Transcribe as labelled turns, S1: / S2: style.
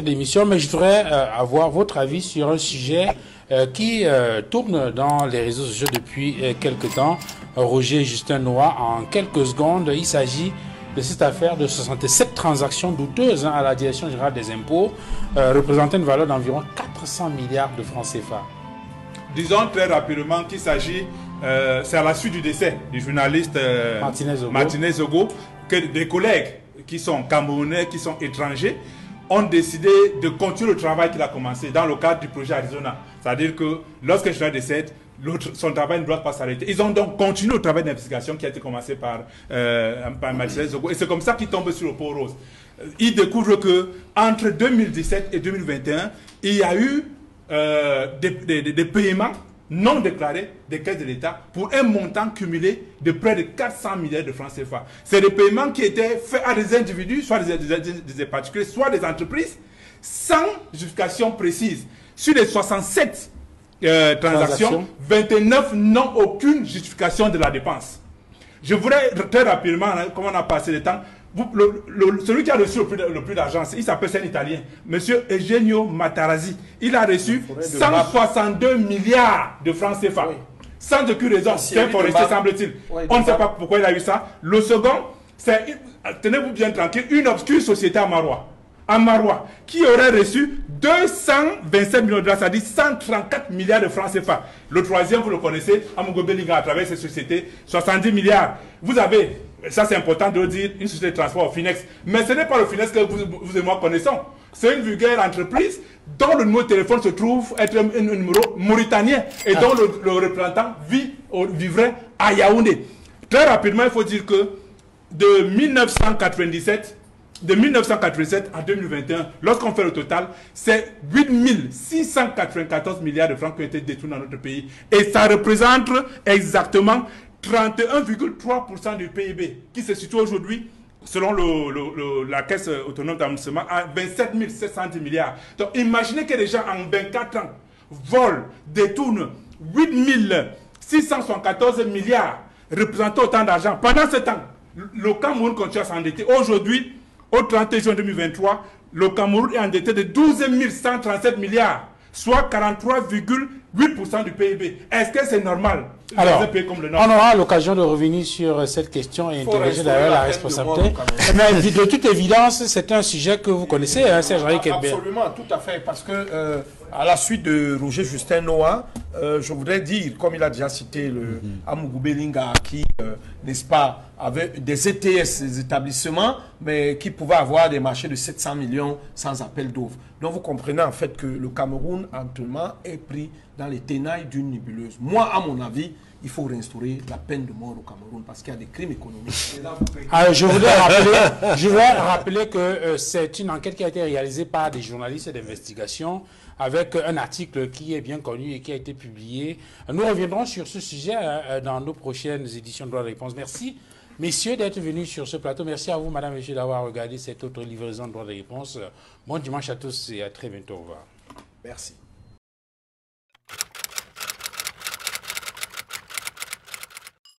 S1: D'émission, mais je voudrais avoir votre avis sur un sujet qui tourne dans les réseaux sociaux depuis quelque temps. Roger Justin Noah, en quelques secondes, il s'agit de cette affaire de 67 transactions douteuses à la Direction générale des impôts, représentant une valeur d'environ 400 milliards de francs CFA.
S2: Disons très rapidement qu'il s'agit, c'est à la suite du décès du journaliste Martinez Ogo, que des collègues qui sont camerounais, qui sont étrangers, ont décidé de continuer le travail qu'il a commencé dans le cadre du projet Arizona. C'est-à-dire que lorsqu'un journaliste décède, son travail ne doit pas s'arrêter. Ils ont donc continué le travail d'investigation qui a été commencé par Martinez Ogo. Et c'est comme ça qu'ils tombent sur le pot rose. Ils découvrent qu'entre 2017 et 2021, il y a eu des paiements non déclarés des caisses de l'État pour un montant cumulé de près de 400 milliards de francs CFA. C'est des paiements qui étaient faits à des individus, soit des particuliers, soit des entreprises, sans justification précise. Sur les 67 transactions, 29 n'ont aucune justification de la dépense. Je voudrais très rapidement, comme on a passé le temps, celui qui a reçu le plus d'argent, il s'appelle, c'est un Italien, Monsieur Eugenio Matarazzi. Il a reçu 162 milliards de francs CFA. Oui. Sans aucune raison. C'est un forestier, semble-t-il. Oui, on ne sait pas pourquoi il a eu ça. Le second, c'est, tenez-vous bien tranquille, une obscure société à Marois, qui aurait reçu 227 millions de dollars, c'est-à-dire 134 milliards de francs CFA. Le troisième, vous le connaissez, Amogo Bellinga, à travers cette société, 70 milliards. Vous avez, ça c'est important de le dire, une société de transport au Finex. Mais ce n'est pas le Finex que vous et moi connaissons. C'est une vulgaire entreprise dont le numéro de téléphone se trouve être un numéro mauritanien et dont le représentant vivrait à Yaoundé. Très rapidement, il faut dire que de 1997 à 2021, lorsqu'on fait le total, c'est 8 694 milliards de francs qui ont été détournés dans notre pays. Et ça représente exactement 31,3% du PIB, qui se situe aujourd'hui, selon la Caisse autonome d'amortissement, à 27 710 milliards. Donc imaginez que les gens en 24 ans volent, détournent 8 674 milliards, représentant autant d'argent. Pendant ce temps, le Cameroun continue à s'endetter. Aujourd'hui, au 31 juin 2023, le Cameroun est endetté de 12 137 milliards, soit 43,8% du PIB. Est-ce que c'est normal?
S1: Alors, on aura l'occasion de revenir sur cette question et interroger d'ailleurs la responsabilité. Mais de toute évidence, c'est un sujet que vous connaissez, hein, Serge-Henri Kébé.
S3: Absolument, tout à fait, parce que à la suite de Roger Justin Noah, je voudrais dire, comme il a déjà cité le Amougou Bellinga, qui, n'est-ce pas, avait des ETS, des établissements, mais qui pouvaient avoir des marchés de 700 millions sans appel d'offres. Donc vous comprenez en fait que le Cameroun, actuellement, est pris dans les ténailles d'une nébuleuse. Moi, à mon avis, il faut réinstaurer la peine de mort au Cameroun parce qu'il y a des crimes économiques.
S1: Alors, je voudrais rappeler que c'est une enquête qui a été réalisée par des journalistes d'investigation avec un article qui est bien connu et qui a été publié. Nous reviendrons sur ce sujet dans nos prochaines éditions de Droit de réponse. Merci, messieurs, d'être venus sur ce plateau. Merci à vous, madame et messieurs, d'avoir regardé cette autre livraison de Droit de réponse. Bon dimanche à tous et à très bientôt. Au revoir.
S3: Merci.